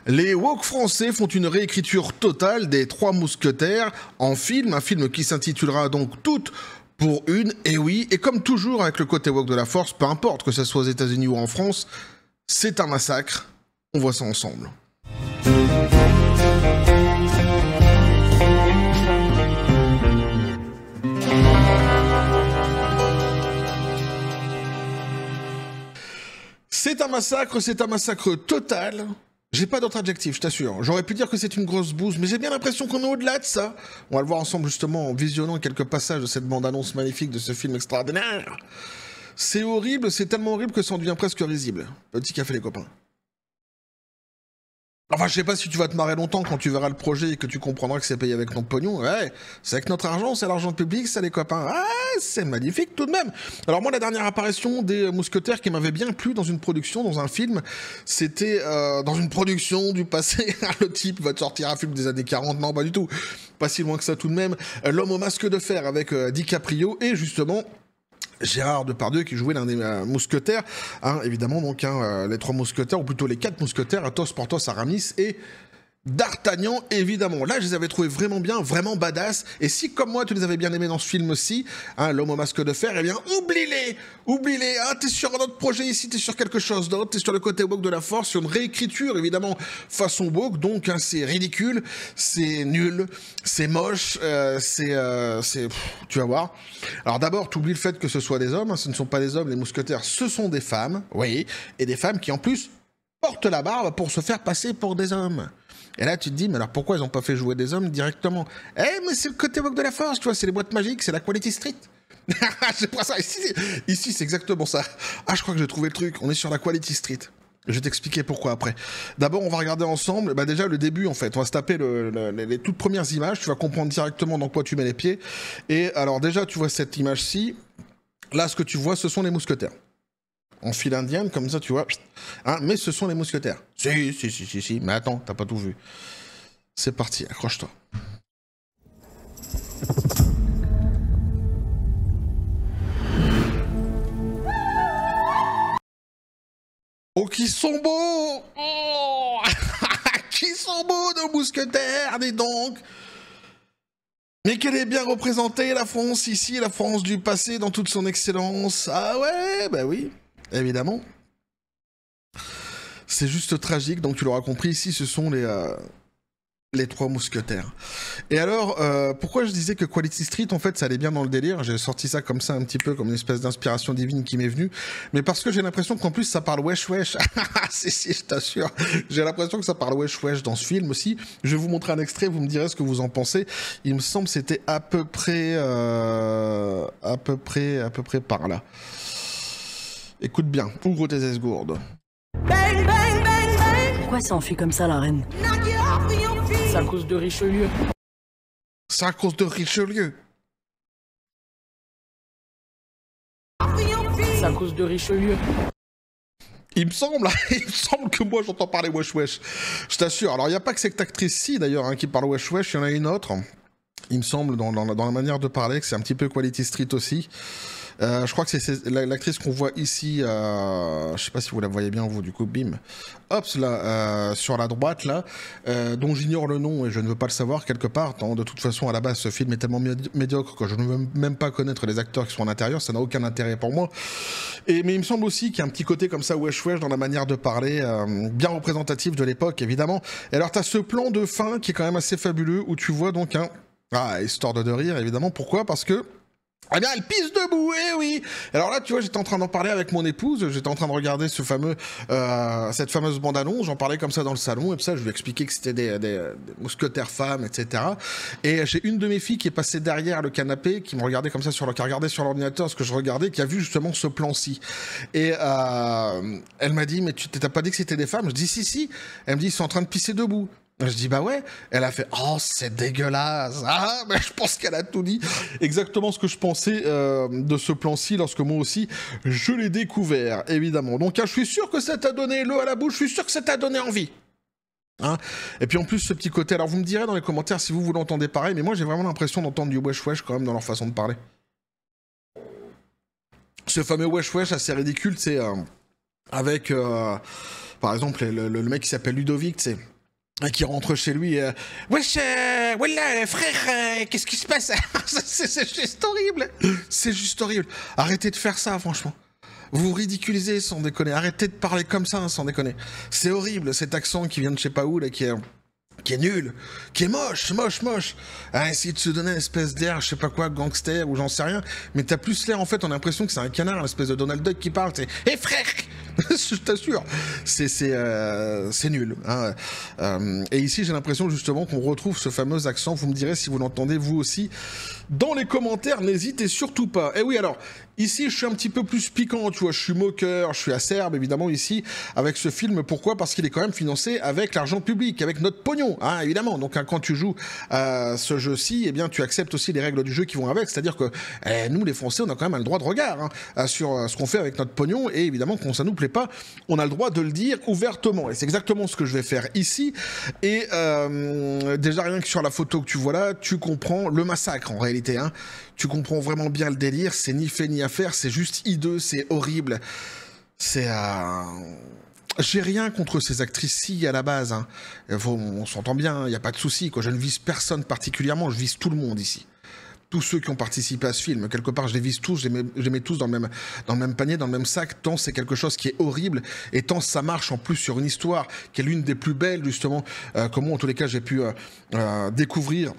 Les woke français font une réécriture totale des Trois Mousquetaires en film, un film qui s'intitulera donc Toutes pour une, et oui, et comme toujours avec le côté woke de la force, peu importe que ce soit aux États-Unis ou en France, c'est un massacre. On voit ça ensemble. C'est un massacre total. J'ai pas d'autre adjectif, je t'assure. J'aurais pu dire que c'est une grosse bouse, mais j'ai bien l'impression qu'on est au-delà de ça. On va le voir ensemble justement en visionnant quelques passages de cette bande-annonce magnifique de ce film extraordinaire. C'est horrible, c'est tellement horrible que ça en devient presque risible. Petit café les copains. Enfin, je sais pas si tu vas te marrer longtemps quand tu verras le projet et que tu comprendras que c'est payé avec ton pognon. Ouais, c'est avec notre argent, c'est l'argent public, ça les copains. Ah, c'est magnifique tout de même. Alors moi, la dernière apparition des Mousquetaires qui m'avait bien plu dans une production, dans un film, c'était dans une production du passé. Le type va te sortir un film des années 40, non, pas du tout. Pas si loin que ça tout de même. L'homme au masque de fer avec DiCaprio et justement... Gérard Depardieu qui jouait l'un des mousquetaires, hein, évidemment donc les trois mousquetaires, ou plutôt les quatre mousquetaires, Athos, Porthos, Aramis et D'Artagnan, évidemment. Là, je les avais trouvés vraiment bien, vraiment badass. Et si, comme moi, tu les avais bien aimés dans ce film-ci, hein, l'homme au masque de fer, eh bien, oublie-les, hein, t'es sur un autre projet ici, t'es sur quelque chose d'autre, t'es sur le côté woke de la force, sur une réécriture, évidemment, façon woke, donc, hein, c'est ridicule, c'est nul, c'est moche, tu vas voir. Alors d'abord, t'oublies le fait que ce soit des hommes, hein, ce ne sont pas des hommes, les mousquetaires, ce sont des femmes, oui, et des femmes qui, en plus, portent la barbe pour se faire passer pour des hommes. Et là, tu te dis, mais alors pourquoi ils n'ont pas fait jouer des hommes directement? Eh, mais c'est le côté woke de la force, tu vois, c'est les boîtes magiques, c'est la Quality Street. C'est pas ça, ici c'est exactement ça. Ah, je crois que j'ai trouvé le truc, on est sur la Quality Street. Je vais t'expliquer pourquoi après. D'abord, on va regarder ensemble, bah déjà le début en fait, on va se taper les toutes premières images, tu vas comprendre directement dans quoi tu mets les pieds. Et alors déjà, tu vois cette image-ci, là ce que tu vois, ce sont les mousquetaires. En file indienne, comme ça, tu vois. Hein, mais ce sont les mousquetaires. Si. Mais attends, t'as pas tout vu. C'est parti, accroche-toi. Oh, qui sont beaux! Oh qui sont beaux, nos mousquetaires, dis donc! Mais qu'elle est bien représentée, la France, ici, la France du passé, dans toute son excellence. Ah ouais, bah oui. Évidemment. C'est juste tragique, donc tu l'auras compris, ici ce sont les trois mousquetaires. Et alors, pourquoi je disais que Quality Street, en fait, ça allait bien dans le délire? J'ai sorti ça comme ça un petit peu, comme une espèce d'inspiration divine qui m'est venue, mais parce que j'ai l'impression qu'en plus ça parle wesh wesh. si, je t'assure. J'ai l'impression que ça parle wesh wesh dans ce film aussi. Je vais vous montrer un extrait, vous me direz ce que vous en pensez. Il me semble que c'était à peu près par là. Écoute bien, ouvre tes esgourdes. Pourquoi ça enfuit comme ça, la reine? C'est à cause de Richelieu. C'est à cause de Richelieu. C'est à cause de Richelieu. Il me semble que moi j'entends parler wesh wesh. Je t'assure. Alors il n'y a pas que cette actrice-ci d'ailleurs hein, qui parle wesh wesh, il y en a une autre. Il me semble dans la manière de parler que c'est un petit peu Quality Street aussi. Je crois que c'est l'actrice qu'on voit ici, je sais pas si vous la voyez bien vous, du coup, bim. Hop, là, sur la droite, là, dont j'ignore le nom et je ne veux pas le savoir quelque part. De toute façon, à la base, ce film est tellement médiocre que je ne veux même pas connaître les acteurs qui sont à l'intérieur, ça n'a aucun intérêt pour moi. Mais il me semble aussi qu'il y a un petit côté comme ça, wesh wesh, dans la manière de parler, bien représentatif de l'époque, évidemment. Et alors, t'as ce plan de fin qui est quand même assez fabuleux, où tu vois donc un... Ah, histoire de rire, évidemment. Pourquoi? Parce que... Eh bien, elle pisse debout, eh oui. Alors là, tu vois, j'étais en train d'en parler avec mon épouse, j'étais en train de regarder cette fameuse bande-annonce, j'en parlais comme ça dans le salon, et puis ça, je lui expliquais que c'était des mousquetaires femmes, etc. Et j'ai une de mes filles qui est passée derrière le canapé, qui me regardait comme ça, qui regardait sur l'ordinateur ce que je regardais, qui a vu justement ce plan-ci. Et elle m'a dit, mais tu t'as pas dit que c'était des femmes? Je dis, si. Elle me dit, ils sont en train de pisser debout. Je dis bah ouais, elle a fait oh c'est dégueulasse, ah mais je pense qu'elle a tout dit, exactement ce que je pensais de ce plan-ci lorsque moi aussi je l'ai découvert évidemment. Donc je suis sûr que ça t'a donné l'eau à la bouche, je suis sûr que ça t'a donné envie. Hein, et puis en plus ce petit côté, alors vous me direz dans les commentaires si vous l'entendez pareil, mais moi j'ai vraiment l'impression d'entendre du wesh wesh quand même dans leur façon de parler. Ce fameux wesh wesh assez ridicule, c'est avec par exemple le mec qui s'appelle Ludovic, c'est qui rentre chez lui. Wesh, voilà, frère, qu'est-ce qui se passe? C'est juste horrible. C'est juste horrible. Arrêtez de faire ça, franchement. Vous ridiculisez sans déconner. Arrêtez de parler comme ça, sans déconner. C'est horrible, cet accent qui vient de je sais pas où, là, qui est nul, qui est moche. À essayer de se donner une espèce d'air, je sais pas quoi, gangster ou j'en sais rien. Mais t'as plus l'air, en fait, on a l'impression que c'est un canard, une espèce de Donald Duck qui parle. C'est « Hé frère !» Je t'assure, c'est nul. Hein. Et ici, j'ai l'impression justement qu'on retrouve ce fameux accent. Vous me direz si vous l'entendez vous aussi dans les commentaires. N'hésitez surtout pas. Et oui, alors ici, je suis un petit peu plus piquant. Tu vois, je suis moqueur, je suis acerbe évidemment ici avec ce film. Pourquoi? Parce qu'il est quand même financé avec l'argent public, avec notre pognon, hein, évidemment. Donc quand tu joues à ce jeu-ci, eh bien, tu acceptes aussi les règles du jeu qui vont avec. C'est-à-dire que nous, les Français, on a quand même le droit de regard hein, sur ce qu'on fait avec notre pognon. Et évidemment, quand ça nous plaît pas, on a le droit de le dire ouvertement. Et c'est exactement ce que je vais faire ici. Et déjà, rien que sur la photo que tu vois là, tu comprends le massacre en réalité. Hein. Tu comprends vraiment bien le délire. C'est ni fait ni à faire. C'est juste hideux. C'est horrible. C'est... J'ai rien contre ces actrices-ci à la base. Hein. On s'entend bien, il n'y a pas de souci. Je ne vise personne particulièrement. Je vise tout le monde ici. Tous ceux qui ont participé à ce film, quelque part, je les vise tous, je les mets tous dans le même panier, dans le même sac, tant c'est quelque chose qui est horrible, et tant ça marche en plus sur une histoire qui est l'une des plus belles, justement, que moi, en tous les cas, j'ai pu découvrir,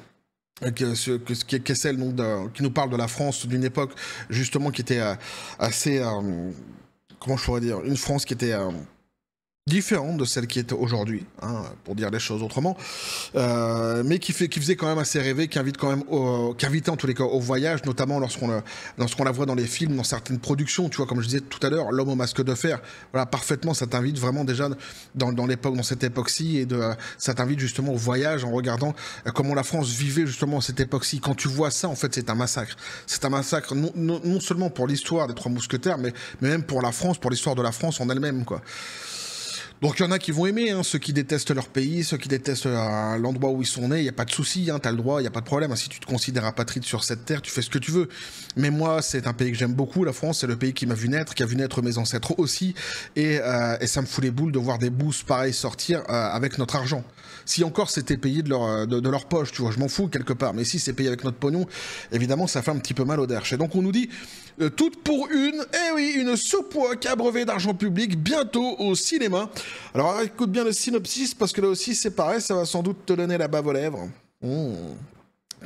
qui est celle donc, qui nous parle de la France d'une époque, justement, qui était assez... comment je pourrais dire? Une France qui était... différente de celle qui est aujourd'hui, hein, pour dire les choses autrement, mais qui faisait quand même assez rêver, qui invitait en tous les cas au voyage, notamment lorsqu'on la voit dans les films, dans certaines productions, tu vois, comme je disais tout à l'heure, L'homme au masque de fer, voilà, parfaitement, ça t'invite vraiment déjà dans cette époque-ci, et ça t'invite justement au voyage en regardant comment la France vivait justement à cette époque-ci. Quand tu vois ça, en fait, c'est un massacre. C'est un massacre non seulement pour l'histoire des Trois Mousquetaires, mais même pour la France, pour l'histoire de la France en elle-même, quoi. Donc il y en a qui vont aimer, hein, ceux qui détestent leur pays, ceux qui détestent l'endroit où ils sont nés, il n'y a pas de souci, hein, t'as le droit, il n'y a pas de problème. Si tu te considères apatride sur cette terre, tu fais ce que tu veux. Mais moi, c'est un pays que j'aime beaucoup, la France, c'est le pays qui m'a vu naître, qui a vu naître mes ancêtres aussi, et ça me fout les boules de voir des boosts pareils sortir avec notre argent. Si encore c'était payé de leur poche, tu vois, je m'en fous quelque part, mais si c'est payé avec notre pognon, évidemment ça fait un petit peu mal au derche. Et donc on nous dit, toute pour une, eh oui, une soupe à brevet d'argent public, bientôt au cinéma. Alors écoute bien le synopsis, parce que là aussi c'est pareil, ça va sans doute te donner la bave aux lèvres.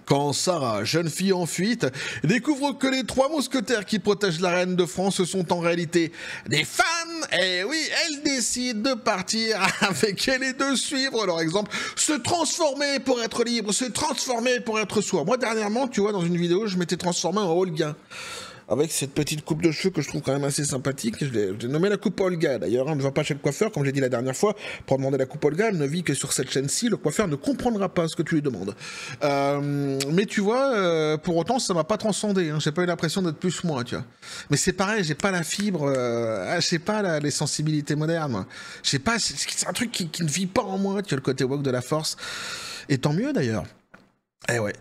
Quand Sarah, jeune fille en fuite, découvre que les Trois Mousquetaires qui protègent la reine de France sont en réalité des femmes, et oui, elle décide de partir avec elle et de suivre leur exemple, se transformer pour être libre, se transformer pour être soi. Moi dernièrement, tu vois, dans une vidéo, je m'étais transformé en Olga. Avec cette petite coupe de cheveux que je trouve quand même assez sympathique. Je l'ai nommé la coupe Olga. D'ailleurs, on ne va pas chez le coiffeur, comme j'ai dit la dernière fois, pour demander la coupe Olga. Elle ne vit que sur cette chaîne-ci. Le coiffeur ne comprendra pas ce que tu lui demandes. Mais tu vois, pour autant, ça m'a pas transcendé. Hein. J'ai pas eu l'impression d'être plus moi, tu vois. Mais c'est pareil, j'ai pas la fibre, j'ai pas les sensibilités modernes. J'ai pas, c'est un truc qui ne vit pas en moi. Tu as le côté woke de la force. Et tant mieux d'ailleurs. Eh ouais.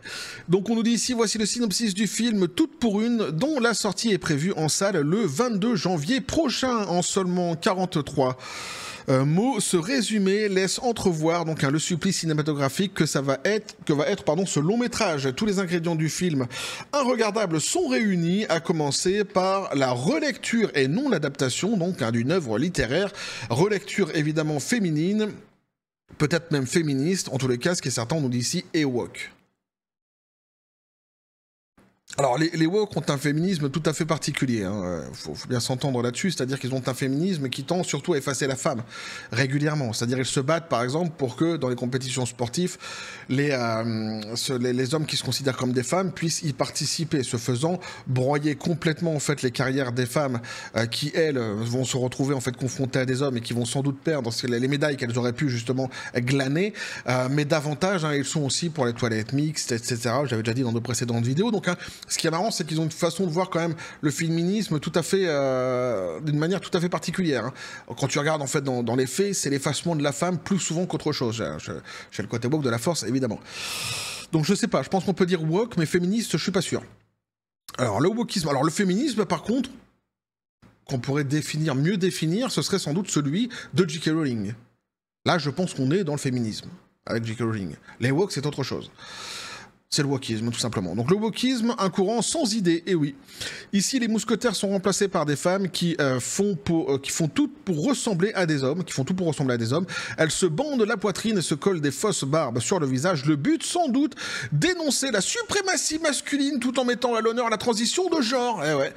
Donc on nous dit ici, voici le synopsis du film Toute pour une, dont la sortie est prévue en salle le 22 janvier prochain en seulement 43 mots. Ce résumé laisse entrevoir donc le supplice cinématographique que va être ce long métrage. Tous les ingrédients du film inregardable sont réunis, à commencer par la relecture et non l'adaptation donc d'une œuvre littéraire, relecture évidemment féminine, peut-être même féministe, en tous les cas ce qui est certain on nous dit ici est woke. Alors, les woke ont un féminisme tout à fait particulier, hein. Faut bien s'entendre là-dessus, c'est-à-dire qu'ils ont un féminisme qui tend surtout à effacer la femme, régulièrement. C'est-à-dire ils se battent, par exemple, pour que, dans les compétitions sportives, les hommes qui se considèrent comme des femmes puissent y participer, ce faisant broyer complètement, en fait, les carrières des femmes qui, elles, vont se retrouver, en fait, confrontées à des hommes et qui vont sans doute perdre les médailles qu'elles auraient pu, justement, glaner, mais davantage, hein, ils sont aussi pour les toilettes mixtes, etc. J'avais déjà dit dans de précédentes vidéos, donc, hein, ce qui est marrant, c'est qu'ils ont une façon de voir quand même le féminisme tout à fait, d'une manière tout à fait particulière. Hein. Quand tu regardes en fait dans les faits, c'est l'effacement de la femme plus souvent qu'autre chose. J'ai le côté woke de la force, évidemment. Donc je sais pas, je pense qu'on peut dire woke, mais féministe, je suis pas sûr. Alors le wokisme, alors le féminisme, par contre, qu'on pourrait mieux définir, ce serait sans doute celui de J.K. Rowling. Là, je pense qu'on est dans le féminisme. avec J.K. Rowling. Les woke, c'est autre chose. C'est le wokisme, tout simplement. Donc le wokisme, un courant sans idée, et oui. Ici, les mousquetaires sont remplacés par des femmes qui font tout pour ressembler à des hommes, Elles se bandent la poitrine et se collent des fausses barbes sur le visage. Le but, sans doute, dénoncer la suprématie masculine tout en mettant à l'honneur la transition de genre. Eh ouais.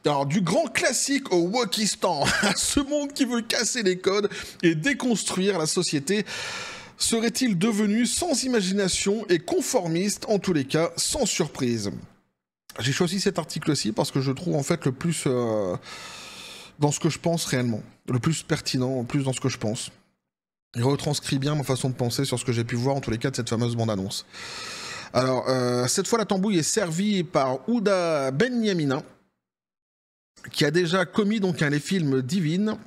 Alors, du grand classique au wokistan, à ce monde qui veut casser les codes et déconstruire la société, serait-il devenu sans imagination et conformiste, en tous les cas, sans surprise? J'ai choisi cet article-ci parce que je trouve en fait le plus dans ce que je pense réellement, le plus pertinent, le plus dans ce que je pense. Il retranscrit bien ma façon de penser sur ce que j'ai pu voir en tous les cas de cette fameuse bande-annonce. Alors, cette fois la tambouille est servie par Ouda Benyamina, qui a déjà commis donc les films Divine,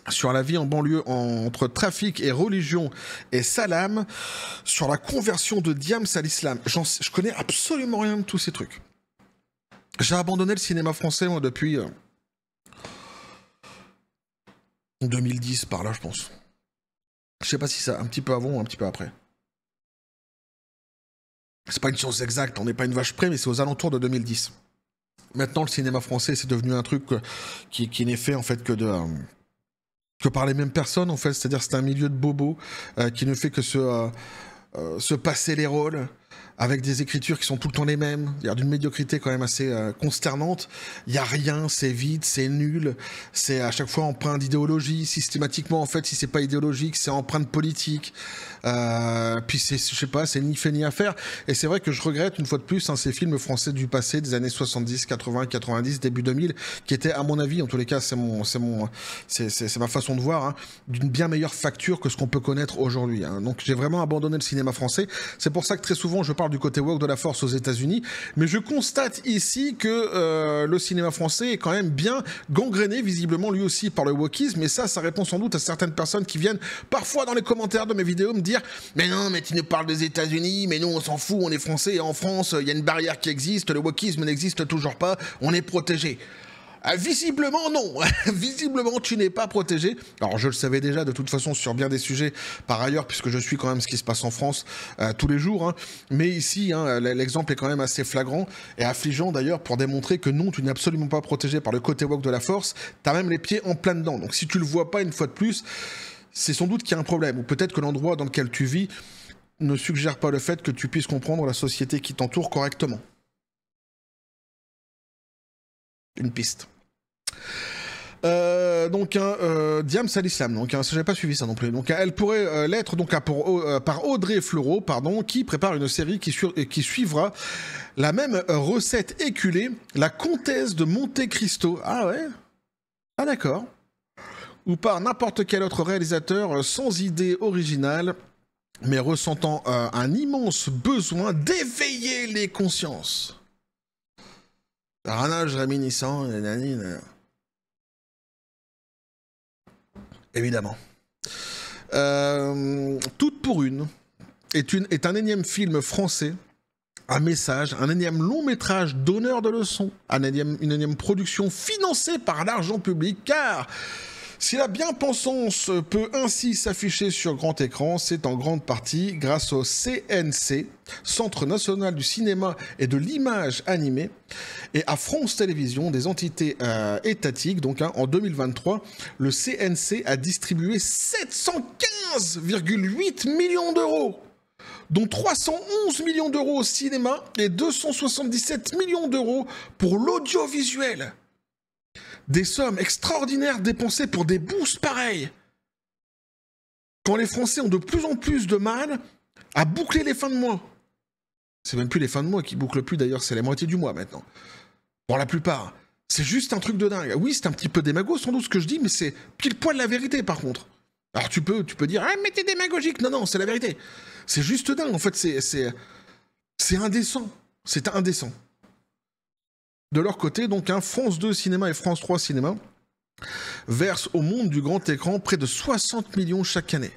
sur la vie en banlieue entre trafic et religion, et Salam, sur la conversion de Diams à l'islam. Je connais absolument rien de tous ces trucs. J'ai abandonné le cinéma français, moi, depuis 2010, par là, je pense. Je sais pas si c'est un petit peu avant ou un petit peu après. C'est pas une science exacte, on n'est pas une vache près, mais c'est aux alentours de 2010. Maintenant, le cinéma français, c'est devenu un truc qui n'est fait, en fait, que par les mêmes personnes, en fait, c'est-à-dire c'est un milieu de bobos qui ne fait que se passer les rôles avec des écritures qui sont tout le temps les mêmes, il y a d'une médiocrité quand même assez consternante, il n'y a rien, c'est vide, c'est nul, c'est à chaque fois empreint d'idéologie, systématiquement en fait, si c'est pas idéologique, c'est empreinte politique, puis c'est, je sais pas, c'est ni fait ni à faire, et c'est vrai que je regrette une fois de plus ces films français du passé, des années 70, 80, 90, début 2000, qui étaient à mon avis, en tous les cas c'est ma façon de voir, d'une bien meilleure facture que ce qu'on peut connaître aujourd'hui. Donc j'ai vraiment abandonné le cinéma français, c'est pour ça que très souvent je parle du côté woke de la force aux États-Unis, mais je constate ici que le cinéma français est quand même bien gangréné, visiblement lui aussi par le wokisme, et ça répond sans doute à certaines personnes qui viennent parfois dans les commentaires de mes vidéos me dire « Mais non, mais tu nous parles des États-Unis, mais nous on s'en fout, on est français, et en France il y a une barrière qui existe, le wokisme n'existe toujours pas, on est protégé. » Visiblement non, visiblement tu n'es pas protégé. Alors je le savais déjà de toute façon sur bien des sujets par ailleurs puisque je suis quand même ce qui se passe en France tous les jours, mais ici l'exemple est quand même assez flagrant et affligeant d'ailleurs pour démontrer que non, tu n'es absolument pas protégé par le côté woke de la force, t'as même les pieds en plein dedans, donc si tu le vois pas une fois de plus, c'est sans doute qu'il y a un problème, ou peut-être que l'endroit dans lequel tu vis ne suggère pas le fait que tu puisses comprendre la société qui t'entoure correctement. Une piste. Donc Diams à l'islam, donc j'avais pas suivi ça non plus. Donc elle pourrait l'être donc par Audrey Fleurot, pardon, qui prépare une série qui suivra la même recette éculée, la comtesse de Monte Cristo. Ah ouais, ah d'accord. Ou par n'importe quel autre réalisateur sans idée originale, mais ressentant un immense besoin d'éveiller les consciences. Par un âge réminiscent, évidemment. Toute pour une est un énième film français, un message, un énième long métrage donneur de leçons, une énième production financée par l'argent public, car si la bien-pensance peut ainsi s'afficher sur grand écran, c'est en grande partie grâce au CNC, Centre National du Cinéma et de l'Image Animée, et à France Télévisions, des entités étatiques. Donc en 2023, le CNC a distribué 715,8 millions d'euros, dont 311 millions d'euros au cinéma et 277 millions d'euros pour l'audiovisuel. Des sommes extraordinaires dépensées pour des boosts pareils. Quand les Français ont de plus en plus de mal à boucler les fins de mois. C'est même plus les fins de mois qui bouclent plus d'ailleurs, c'est la moitié du mois maintenant. Pour la plupart. C'est juste un truc de dingue. Oui, c'est un petit peu démago sans doute ce que je dis, mais c'est pile poil la vérité par contre. Alors tu peux dire « Ah, mais t'es démagogique !» Non, c'est la vérité. C'est juste dingue, en fait, c'est indécent. C'est indécent. De leur côté, donc, France 2 Cinéma et France 3 Cinéma versent au monde du grand écran près de 60 millions chaque année.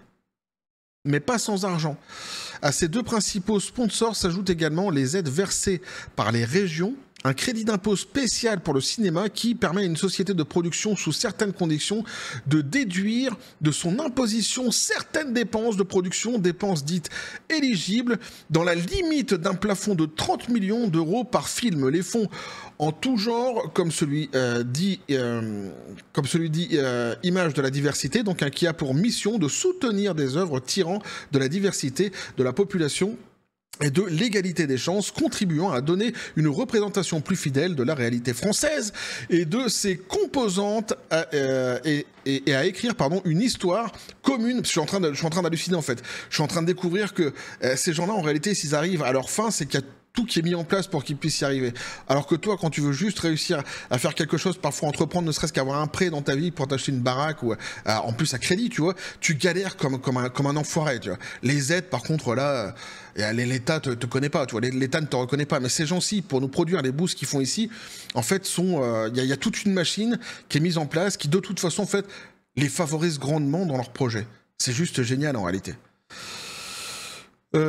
Mais pas sans argent. À ces deux principaux sponsors s'ajoutent également les aides versées par les régions un crédit d'impôt spécial pour le cinéma qui permet à une société de production sous certaines conditions de déduire de son imposition certaines dépenses de production, dépenses dites éligibles, dans la limite d'un plafond de 30 millions d'euros par film. Les fonds en tout genre, comme celui dit Image de la diversité, donc qui a pour mission de soutenir des œuvres tirant de la diversité de la population et de l'égalité des chances, contribuant à donner une représentation plus fidèle de la réalité française et de ses composantes et à écrire une histoire commune. Je suis en train d'halluciner en fait. Je suis en train de découvrir que ces gens-là, en réalité, s'ils arrivent à leur fin, c'est qu'il y a tout qui est mis en place pour qu'ils puissent y arriver. Alors que toi, quand tu veux juste réussir à faire quelque chose, parfois entreprendre, ne serait-ce qu'avoir un prêt dans ta vie pour t'acheter une baraque ou en plus à crédit, tu vois, tu galères comme un enfoiré, tu vois. Les aides, par contre, là, l'État te connaît pas, tu vois, l'État ne te reconnaît pas. Mais ces gens-ci, pour nous produire les boosts qu'ils font ici, en fait, il y a toute une machine qui est mise en place, qui de toute façon, en fait, les favorise grandement dans leur projet. C'est juste génial en réalité.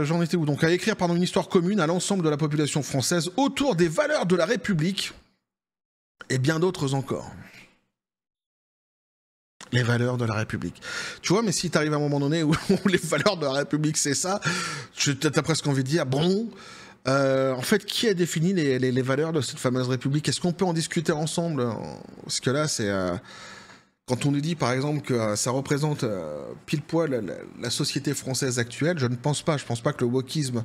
J'en étais où donc? À écrire une histoire commune à l'ensemble de la population française autour des valeurs de la République et bien d'autres encore. Les valeurs de la République. Tu vois, mais si tu arrives à un moment donné où les valeurs de la République c'est ça, t'as presque envie de dire, bon, en fait, qui a défini les valeurs de cette fameuse République? Est-ce qu'on peut en discuter ensemble? Parce que là, c'est... Quand on nous dit, par exemple, que ça représente pile poil la société française actuelle, je ne pense pas. Je pense pas que le wokisme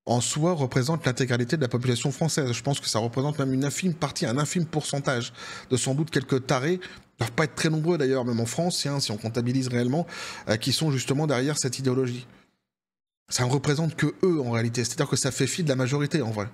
en soi représente l'intégralité de la population française. Je pense que ça représente même une infime partie, un infime pourcentage de sans doute quelques tarés, ne doivent pas être très nombreux d'ailleurs, même en France, si on comptabilise réellement, qui sont justement derrière cette idéologie. Ça ne représente que eux en réalité, c'est-à-dire que ça fait fi de la majorité en vrai.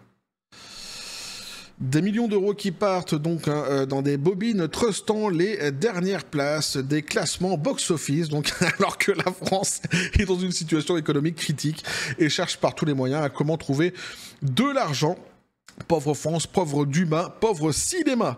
Des millions d'euros qui partent donc dans des bobines trustant les dernières places des classements box-office, donc alors que la France est dans une situation économique critique et cherche par tous les moyens à comment trouver de l'argent. Pauvre France, pauvre Dumas, pauvre cinéma.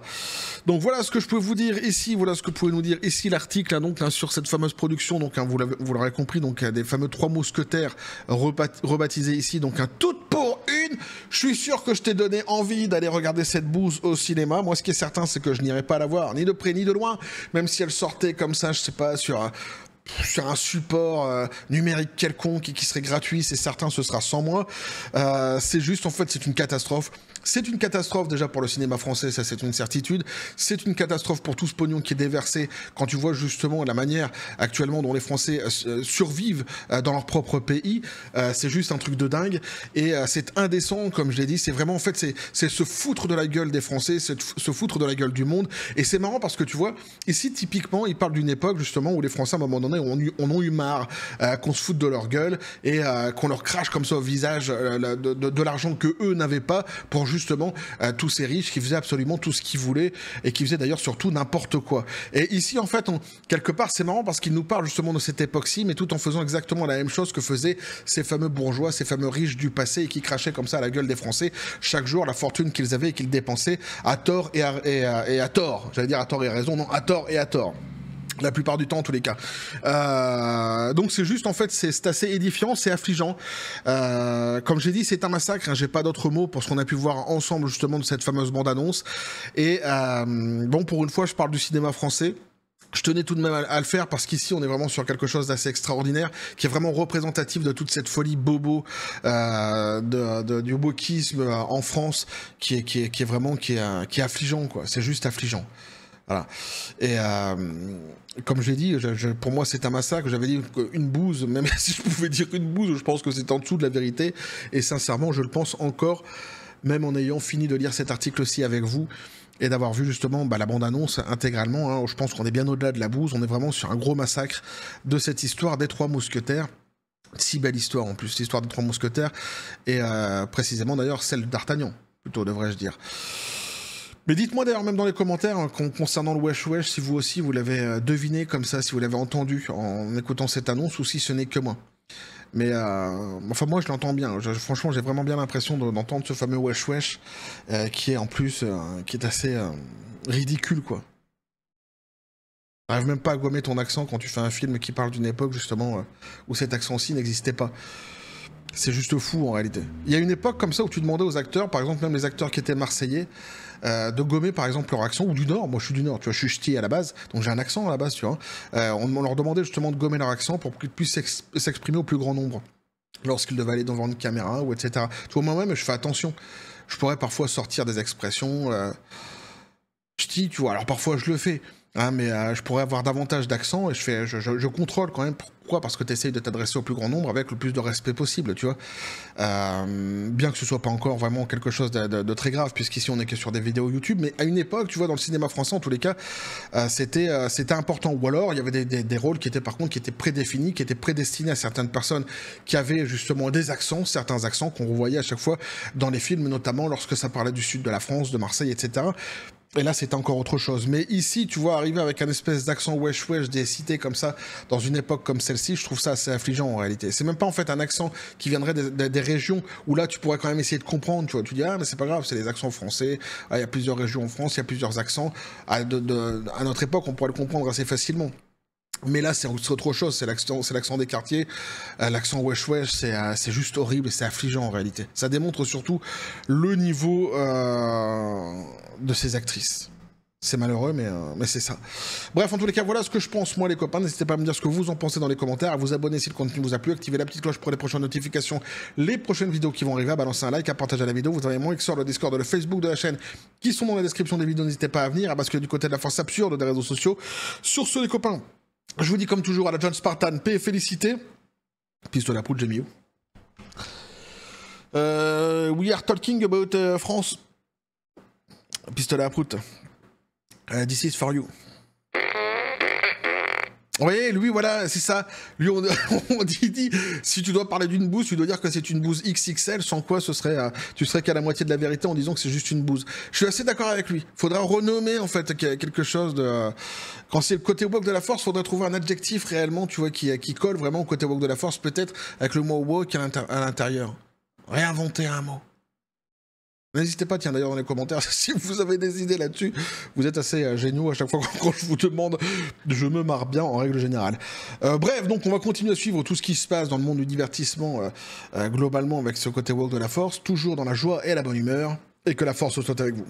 Donc voilà ce que je peux vous dire ici, voilà ce que pouvez nous dire ici l'article sur cette fameuse production, vous l'aurez compris, des fameux 3 mousquetaires rebaptisés ici, un tout pour une. Je suis sûr que je t'ai donné envie d'aller regarder cette bouse au cinéma. Moi, ce qui est certain, c'est que je n'irai pas la voir, ni de près ni de loin, même si elle sortait comme ça, je sais pas, sur un support numérique quelconque et qui serait gratuit, c'est certain, ce sera sans moi. C'est juste, en fait, c'est une catastrophe. C'est une catastrophe déjà pour le cinéma français, ça c'est une certitude. C'est une catastrophe pour tout ce pognon qui est déversé quand tu vois justement la manière actuellement dont les Français survivent dans leur propre pays. C'est juste un truc de dingue et c'est indécent, comme je l'ai dit. C'est vraiment, en fait, c'est se foutre de la gueule des Français, c'est se foutre de la gueule du monde. Et c'est marrant parce que tu vois, ici typiquement, ils parlent d'une époque justement où les Français à un moment donné en ont eu marre qu'on se foute de leur gueule et qu'on leur crache comme ça au visage de l'argent que eux n'avaient pas pour justement tous ces riches qui faisaient absolument tout ce qu'ils voulaient et qui faisaient d'ailleurs surtout n'importe quoi. Et ici en fait, quelque part c'est marrant parce qu'ils nous parlent justement de cette époque-ci, mais tout en faisant exactement la même chose que faisaient ces fameux bourgeois, ces fameux riches du passé et qui crachaient comme ça à la gueule des Français chaque jour la fortune qu'ils avaient et qu'ils dépensaient à tort et à tort. J'allais dire à tort et à raison, non, à tort et à tort. La plupart du temps, en tous les cas. Donc c'est juste, en fait, c'est assez édifiant, c'est affligeant. Comme j'ai dit, c'est un massacre. J'ai pas d'autres mots pour ce qu'on a pu voir ensemble, justement, de cette fameuse bande-annonce. Et bon, pour une fois, je parle du cinéma français. Je tenais tout de même à le faire parce qu'ici on est vraiment sur quelque chose d'assez extraordinaire qui est vraiment représentatif de toute cette folie bobo du wokisme en France qui est affligeant, quoi. C'est juste affligeant. Voilà. Et comme j'ai dit, pour moi c'est un massacre. J'avais dit une bouse, même si je pouvais dire une bouse, je pense que c'est en dessous de la vérité. Et sincèrement, je le pense encore, même en ayant fini de lire cet article aussi avec vous et d'avoir vu justement la bande-annonce intégralement. Je pense qu'on est bien au-delà de la bouse. On est vraiment sur un gros massacre de cette histoire des 3 mousquetaires. Si belle histoire en plus, l'histoire des 3 mousquetaires. Et précisément d'ailleurs celle d'Artagnan, plutôt devrais-je dire. Mais dites-moi d'ailleurs même dans les commentaires concernant le Wesh Wesh si vous aussi vous l'avez deviné comme ça, si vous l'avez entendu en écoutant cette annonce ou si ce n'est que moi. Mais enfin moi je l'entends bien, franchement j'ai vraiment bien l'impression d'entendre ce fameux Wesh Wesh qui est en plus qui est assez ridicule quoi. T'arrives même pas à gommer ton accent quand tu fais un film qui parle d'une époque justement où cet accent-ci n'existait pas. C'est juste fou en réalité. Il y a une époque comme ça où tu demandais aux acteurs, par exemple même les acteurs qui étaient marseillais, de gommer par exemple leur accent, ou du Nord, moi je suis du Nord, tu vois, je suis ch'ti à la base, donc j'ai un accent à la base, tu vois. On leur demandait justement de gommer leur accent pour qu'ils puissent s'exprimer au plus grand nombre lorsqu'ils devaient aller devant une caméra, ou etc. Tu vois, moi-même je fais attention. Je pourrais parfois sortir des expressions ch'ti, tu vois, alors parfois je le fais. Hein, mais je pourrais avoir davantage d'accent et je contrôle quand même. Pourquoi? Parce que tu essayes de t'adresser au plus grand nombre avec le plus de respect possible, tu vois. Bien que ce soit pas encore vraiment quelque chose de très grave, puisqu'ici on est que sur des vidéos YouTube, mais à une époque, tu vois, dans le cinéma français, en tous les cas, c'était important. Ou alors, il y avait des rôles qui étaient par contre qui étaient prédéfinis, qui étaient prédestinés à certaines personnes qui avaient justement des accents, certains accents qu'on revoyait à chaque fois dans les films, notamment lorsque ça parlait du sud de la France, de Marseille, etc. Et là, c'était encore autre chose. Mais ici, tu vois, arriver avec un espèce d'accent wesh-wesh des cités comme ça, dans une époque comme celle-ci, je trouve ça assez affligeant en réalité. C'est même pas en fait un accent qui viendrait des régions où là, tu pourrais quand même essayer de comprendre, tu vois. Tu dis, ah, mais c'est pas grave, c'est les accents français. Ah, il y a plusieurs régions en France, il y a plusieurs accents. À notre époque, on pourrait le comprendre assez facilement. Mais là, c'est autre chose, c'est l'accent des quartiers, l'accent wesh-wesh, c'est juste horrible et c'est affligeant en réalité. Ça démontre surtout le niveau de ces actrices. C'est malheureux, mais c'est ça. Bref, en tous les cas, voilà ce que je pense, moi, les copains. N'hésitez pas à me dire ce que vous en pensez dans les commentaires, à vous abonner si le contenu vous a plu, activer la petite cloche pour les prochaines notifications, les prochaines vidéos qui vont arriver, à balancer un like, à partager la vidéo. Vous avez mon Xor, le Discord, le Facebook de la chaîne, qui sont dans la description des vidéos. N'hésitez pas à venir, à basculer du côté de la force absurde des réseaux sociaux. Sur ce, les copains, je vous dis comme toujours à la John Spartan, paix et félicité. Pistolet à poudre, j'ai mis où we are talking about France. Pistolet à poudre. This is for you. Oui, lui, voilà, c'est ça. Lui, on dit, si tu dois parler d'une bouse, tu dois dire que c'est une bouse XXL, sans quoi tu serais qu'à la moitié de la vérité en disant que c'est juste une bouse. Je suis assez d'accord avec lui. Faudra renommer, en fait, quelque chose de... Quand c'est le côté woke de la force, faudrait trouver un adjectif réellement, tu vois, qui colle vraiment au côté woke de la force, peut-être avec le mot woke à l'intérieur. Réinventer un mot. N'hésitez pas, tiens, d'ailleurs, dans les commentaires, si vous avez des idées là-dessus, vous êtes assez géniaux à chaque fois quand je vous demande, je me marre bien en règle générale. Bref, donc on va continuer à suivre tout ce qui se passe dans le monde du divertissement, globalement, avec ce côté woke de la force, toujours dans la joie et la bonne humeur, et que la force soit avec vous.